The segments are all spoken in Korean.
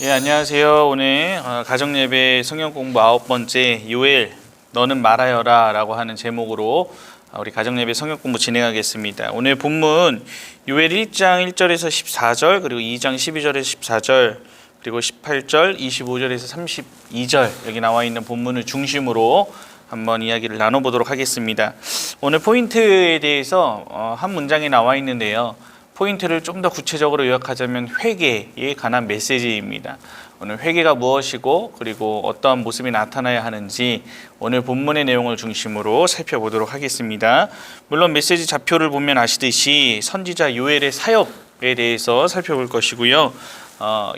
예, 안녕하세요. 오늘 가정예배 성경 공부 9번째 요엘 너는 말하여라 라고 하는 제목으로 우리 가정예배 성경 공부 진행하겠습니다. 오늘 본문 요엘 1장 1절에서 14절 그리고 2장 12절에서 14절 그리고 18절 25절에서 32절 여기 나와 있는 본문을 중심으로 한번 이야기를 나눠보도록 하겠습니다. 오늘 포인트에 대해서 한 문장이 나와 있는데요. 포인트를 좀 더 구체적으로 요약하자면 회개에 관한 메시지입니다. 오늘 회개가 무엇이고 그리고 어떠한 모습이 나타나야 하는지 오늘 본문의 내용을 중심으로 살펴보도록 하겠습니다. 물론 메시지 좌표를 보면 아시듯이 선지자 요엘의 사역에 대해서 살펴볼 것이고요.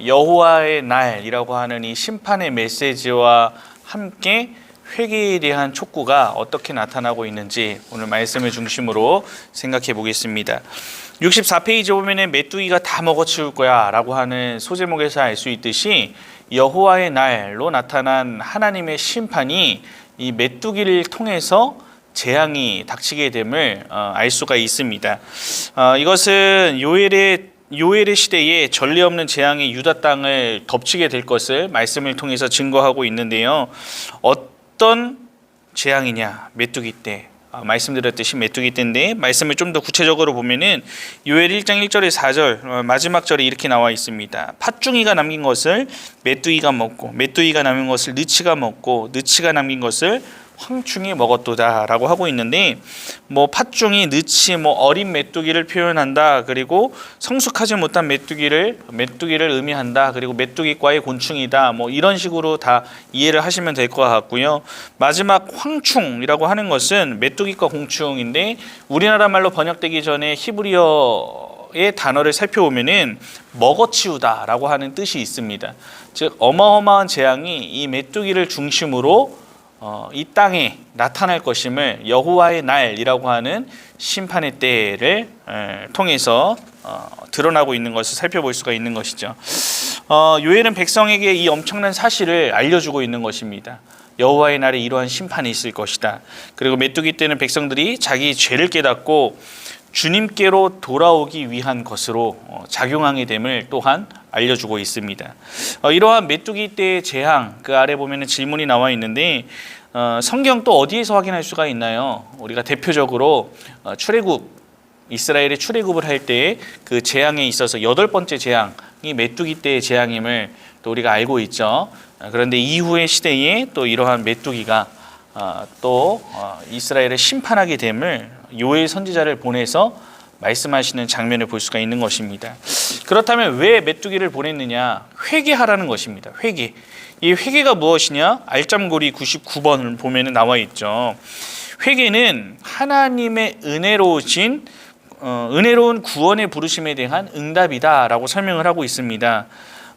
여호와의 날이라고 하는 이 심판의 메시지와 함께 회개에 대한 촉구가 어떻게 나타나고 있는지 오늘 말씀을 중심으로 생각해 보겠습니다. 64페이지 보면은 메뚜기가 다 먹어치울 거야 라고 하는 소제목에서 알 수 있듯이 여호와의 날로 나타난 하나님의 심판이 이 메뚜기를 통해서 재앙이 닥치게 됨을 알 수가 있습니다. 이것은 요엘의 시대에 전례 없는 재앙이 유다 땅을 덮치게 될 것을 말씀을 통해서 증거하고 있는데요. 어떤 재앙이냐? 메뚜기 때. 말씀드렸듯이 메뚜기 때인데 말씀을 좀 더 구체적으로 보면은 요엘 1장 1절에 4절 마지막 절에 이렇게 나와 있습니다. 팥중이가 남긴 것을 메뚜기가 먹고 메뚜기가 남긴 것을 느치가 먹고 느치가 남긴 것을 황충이 먹었도다 라고 하고 있는데 팥중이, 느치, 어린 메뚜기를 표현한다. 그리고 성숙하지 못한 메뚜기를 의미한다. 그리고 메뚜기과의 곤충이다. 이런 식으로 다 이해를 하시면 될 것 같고요. 마지막 황충이라고 하는 것은 메뚜기과 곤충인데 우리나라 말로 번역되기 전에 히브리어의 단어를 살펴보면은 먹어치우다 라고 하는 뜻이 있습니다. 즉 어마어마한 재앙이 이 메뚜기를 중심으로 이 땅에 나타날 것임을 여호와의 날이라고 하는 심판의 때를 통해서 드러나고 있는 것을 살펴볼 수가 있는 것이죠. 요엘은 백성에게 이 엄청난 사실을 알려주고 있는 것입니다. 여호와의 날에 이러한 심판이 있을 것이다. 그리고 메뚜기 때는 백성들이 자기 죄를 깨닫고 주님께로 돌아오기 위한 것으로 작용하게 됨을 또한 알려주고 있습니다. 이러한 메뚜기 때의 재앙, 그 아래 보면 질문이 나와 있는데 성경 또 어디에서 확인할 수가 있나요? 우리가 대표적으로 출애굽, 이스라엘의 출애굽을 할 때 그 재앙에 있어서 8번째 재앙이 메뚜기 때의 재앙임을 또 우리가 알고 있죠. 그런데 이후의 시대에 또 이러한 메뚜기가 또 이스라엘을 심판하게 됨을 요엘 선지자를 보내서 말씀하시는 장면을 볼 수가 있는 것입니다. 그렇다면 왜 메뚜기를 보냈느냐? 회개하라는 것입니다. 회개. 이 회개가 무엇이냐? 알짬고리 99번을 보면 나와 있죠. 회개는 하나님의 은혜로운 구원의 부르심에 대한 응답이다라고 설명을 하고 있습니다.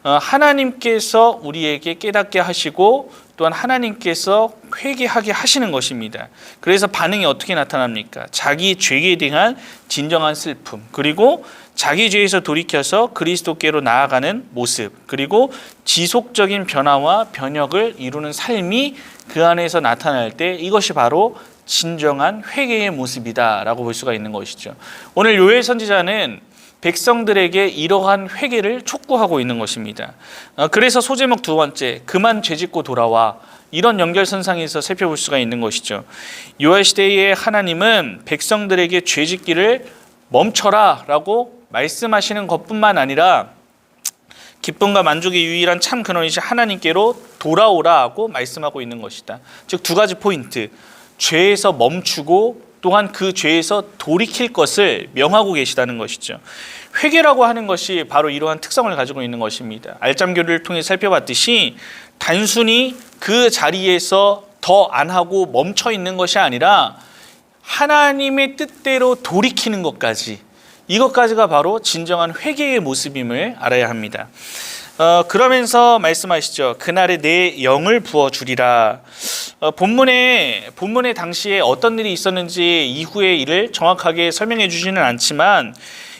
하나님께서 우리에게 깨닫게 하시고 또한 하나님께서 회개하게 하시는 것입니다. 그래서 반응이 어떻게 나타납니까? 자기 죄에 대한 진정한 슬픔, 그리고 자기 죄에서 돌이켜서 그리스도께로 나아가는 모습, 그리고 지속적인 변화와 변혁을 이루는 삶이 그 안에서 나타날 때 이것이 바로 진정한 회개의 모습이다라고 볼 수가 있는 것이죠. 오늘 요엘 선지자는 백성들에게 이러한 회개를 촉구하고 있는 것입니다. 그래서 소제목 두 번째, 그만 죄짓고 돌아와, 이런 연결선상에서 살펴볼 수가 있는 것이죠. 요엘 시대의 하나님은 백성들에게 죄짓기를 멈춰라 라고 말씀하시는 것뿐만 아니라 기쁨과 만족의 유일한 참 근원이신 하나님께로 돌아오라고 말씀하고 있는 것이다. 즉 두 가지 포인트, 죄에서 멈추고 또한 그 죄에서 돌이킬 것을 명하고 계시다는 것이죠. 회개라고 하는 것이 바로 이러한 특성을 가지고 있는 것입니다. 알짬교를 통해 살펴봤듯이 단순히 그 자리에서 더 안 하고 멈춰 있는 것이 아니라 하나님의 뜻대로 돌이키는 것까지, 이것까지가 바로 진정한 회개의 모습임을 알아야 합니다. 그러면서 말씀하시죠. 그날에 내 영을 부어주리라. 본문에 당시에 어떤 일이 있었는지 이후의 일을 정확하게 설명해 주지는 않지만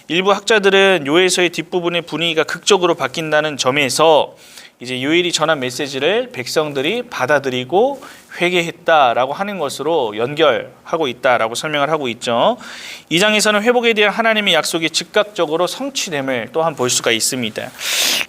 일부 학자들은 요엘서의 뒷부분의 분위기가 극적으로 바뀐다는 점에서 이제 요엘이 전한 메시지를 백성들이 받아들이고 회개했다라고 하는 것으로 연결하고 있다라고 설명을 하고 있죠. 2장에서는 회복에 대한 하나님의 약속이 즉각적으로 성취됨을 또한 볼 수가 있습니다.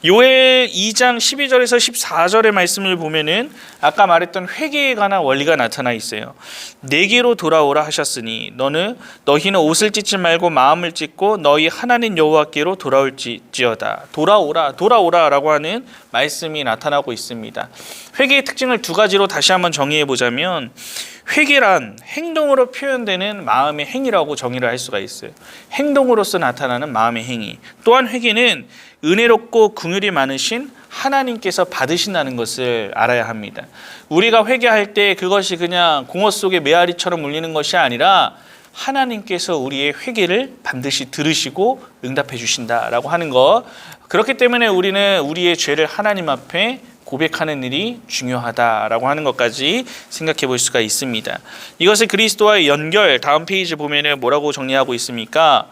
요엘 2장 12절에서 14절의 말씀을 보면은 아까 말했던 회개에 관한 원리가 나타나 있어요. 내게로 돌아오라 하셨으니 너희는 옷을 찢지 말고 마음을 찢고 너희 하나님 여호와께로 돌아올지어다. 돌아오라라고 하는 말씀이 나타나고 있습니다. 회개의 특징을 두 가지로 다시 한번 정의해 보자면, 회개란 행동으로 표현되는 마음의 행위라고 정의를 할 수가 있어요. 행동으로서 나타나는 마음의 행위. 또한 회개는 은혜롭고 긍휼이 많으신 하나님께서 받으신다는 것을 알아야 합니다. 우리가 회개할 때 그것이 그냥 공허 속의 메아리처럼 울리는 것이 아니라 하나님께서 우리의 회개를 반드시 들으시고 응답해 주신다라고 하는 것. 그렇기 때문에 우리는 우리의 죄를 하나님 앞에 고백하는 일이 중요하다라고 하는 것까지 생각해 볼 수가 있습니다. 이것을 그리스도와의 연결, 다음 페이지 보면은 뭐라고 정리하고 있습니까?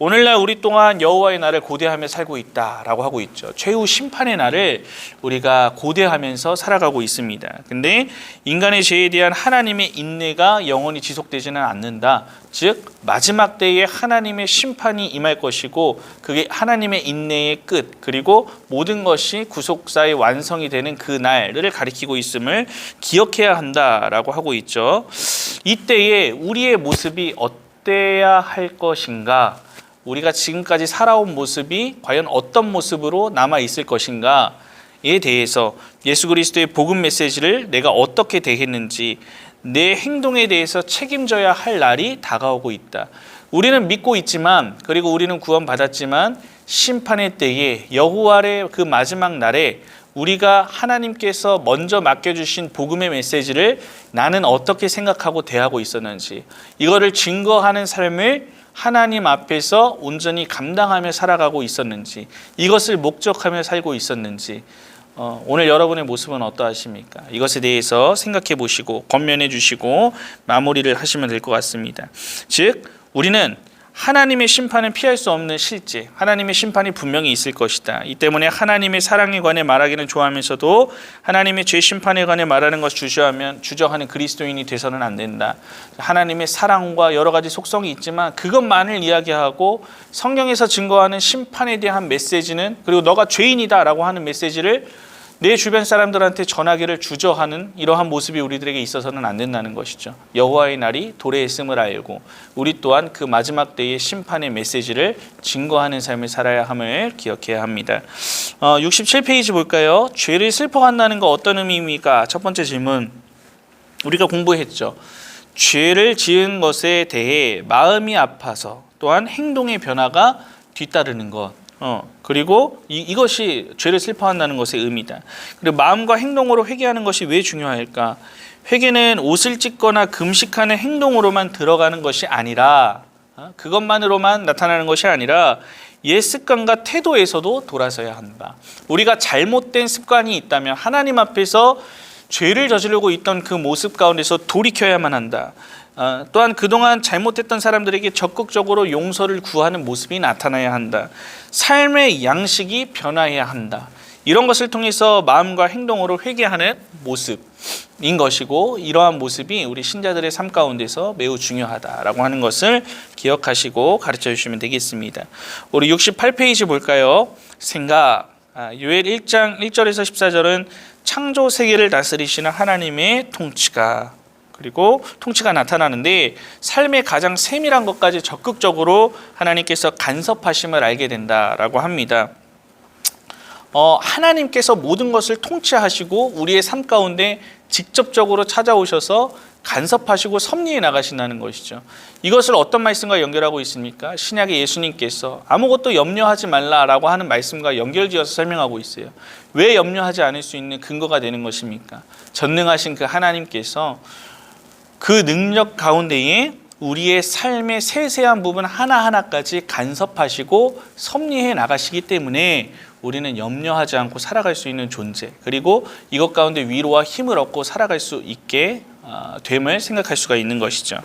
오늘날 우리 또한 여호와의 날을 고대하며 살고 있다라고 하고 있죠. 최후 심판의 날을 우리가 고대하면서 살아가고 있습니다. 근데 인간의 죄에 대한 하나님의 인내가 영원히 지속되지는 않는다. 즉 마지막 때에 하나님의 심판이 임할 것이고, 그게 하나님의 인내의 끝, 그리고 모든 것이 구속사의 완성이 되는 그 날을 가리키고 있음을 기억해야 한다라고 하고 있죠. 이때에 우리의 모습이 어때야 할 것인가, 우리가 지금까지 살아온 모습이 과연 어떤 모습으로 남아 있을 것인가에 대해서 예수 그리스도의 복음 메시지를 내가 어떻게 대했는지, 내 행동에 대해서 책임져야 할 날이 다가오고 있다. 우리는 믿고 있지만, 그리고 우리는 구원받았지만, 심판의 때에 여호와의 그 마지막 날에 우리가 하나님께서 먼저 맡겨주신 복음의 메시지를 나는 어떻게 생각하고 대하고 있었는지, 이거를 증거하는 삶을 하나님 앞에서 온전히 감당하며 살아가고 있었는지, 이것을 목적하며 살고 있었는지, 오늘 여러분의 모습은 어떠하십니까? 이것에 대해서 생각해 보시고 권면해 주시고 마무리를 하시면 될 것 같습니다. 즉 우리는 하나님의 심판은 피할 수 없는 실제, 하나님의 심판이 분명히 있을 것이다. 이 때문에 하나님의 사랑에 관해 말하기는 좋아하면서도 하나님의 죄 심판에 관해 말하는 것을 주저하는 그리스도인이 돼서는 안 된다. 하나님의 사랑과 여러 가지 속성이 있지만 그것만을 이야기하고 성경에서 증거하는 심판에 대한 메시지는, 그리고 너가 죄인이다라고 하는 메시지를 내 주변 사람들한테 전하기를 주저하는 이러한 모습이 우리들에게 있어서는 안 된다는 것이죠. 여호와의 날이 도래했음을 알고 우리 또한 그 마지막 때의 심판의 메시지를 증거하는 삶을 살아야 함을 기억해야 합니다. 67페이지 볼까요? 죄를 슬퍼한다는 거 어떤 의미입니까? 첫 번째 질문, 우리가 공부했죠. 죄를 지은 것에 대해 마음이 아파서 또한 행동의 변화가 뒤따르는 것, 그리고 이것이 죄를 슬퍼한다는 것의 의미다. 그리고 마음과 행동으로 회개하는 것이 왜 중요할까? 회개는 옷을 찢거나 금식하는 행동으로만 들어가는 것이 아니라, 그것만으로만 나타나는 것이 아니라 옛 습관과 태도에서도 돌아서야 한다. 우리가 잘못된 습관이 있다면 하나님 앞에서 죄를 저지르고 있던 그 모습 가운데서 돌이켜야만 한다. 또한 그동안 잘못했던 사람들에게 적극적으로 용서를 구하는 모습이 나타나야 한다. 삶의 양식이 변화해야 한다. 이런 것을 통해서 마음과 행동으로 회개하는 모습인 것이고, 이러한 모습이 우리 신자들의 삶 가운데서 매우 중요하다라고 하는 것을 기억하시고 가르쳐 주시면 되겠습니다. 우리 68페이지 볼까요? 생각. 요엘 1장 1절에서 14절은 창조 세계를 다스리시는 하나님의 통치가, 그리고 통치가 나타나는데 삶의 가장 세밀한 것까지 적극적으로 하나님께서 간섭하심을 알게 된다라고 합니다. 하나님께서 모든 것을 통치하시고 우리의 삶 가운데 직접적으로 찾아오셔서 간섭하시고 섭리해 나가신다는 것이죠. 이것을 어떤 말씀과 연결하고 있습니까? 신약의 예수님께서 아무것도 염려하지 말라라고 하는 말씀과 연결지어서 설명하고 있어요. 왜 염려하지 않을 수 있는 근거가 되는 것입니까? 전능하신 그 하나님께서 그 능력 가운데에 우리의 삶의 세세한 부분 하나하나까지 간섭하시고 섭리해 나가시기 때문에 우리는 염려하지 않고 살아갈 수 있는 존재, 그리고 이것 가운데 위로와 힘을 얻고 살아갈 수 있게 됨을 생각할 수가 있는 것이죠.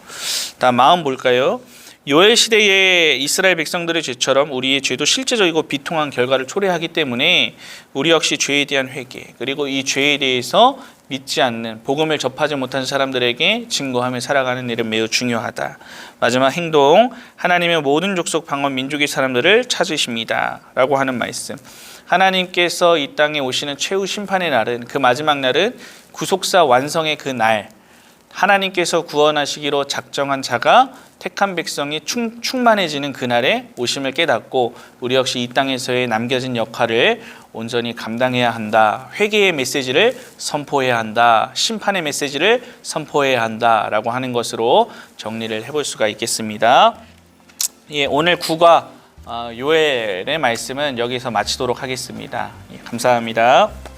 다음 마음 볼까요? 요엘 시대의 이스라엘 백성들의 죄처럼 우리의 죄도 실제적이고 비통한 결과를 초래하기 때문에 우리 역시 죄에 대한 회개, 그리고 이 죄에 대해서 믿지 않는, 복음을 접하지 못한 사람들에게 증거하며 살아가는 일은 매우 중요하다. 마지막 행동, 하나님의 모든 족속 방언 민족의 사람들을 찾으십니다 라고 하는 말씀. 하나님께서 이 땅에 오시는 최후 심판의 날은, 그 마지막 날은 구속사 완성의 그 날, 하나님께서 구원하시기로 작정한 자가, 택한 백성이 충만해지는 그날에 오심을 깨닫고 우리 역시 이 땅에서의 남겨진 역할을 온전히 감당해야 한다. 회개의 메시지를 선포해야 한다. 심판의 메시지를 선포해야 한다라고 하는 것으로 정리를 해볼 수가 있겠습니다. 예, 오늘 구가 요엘의 말씀은 여기서 마치도록 하겠습니다. 예, 감사합니다.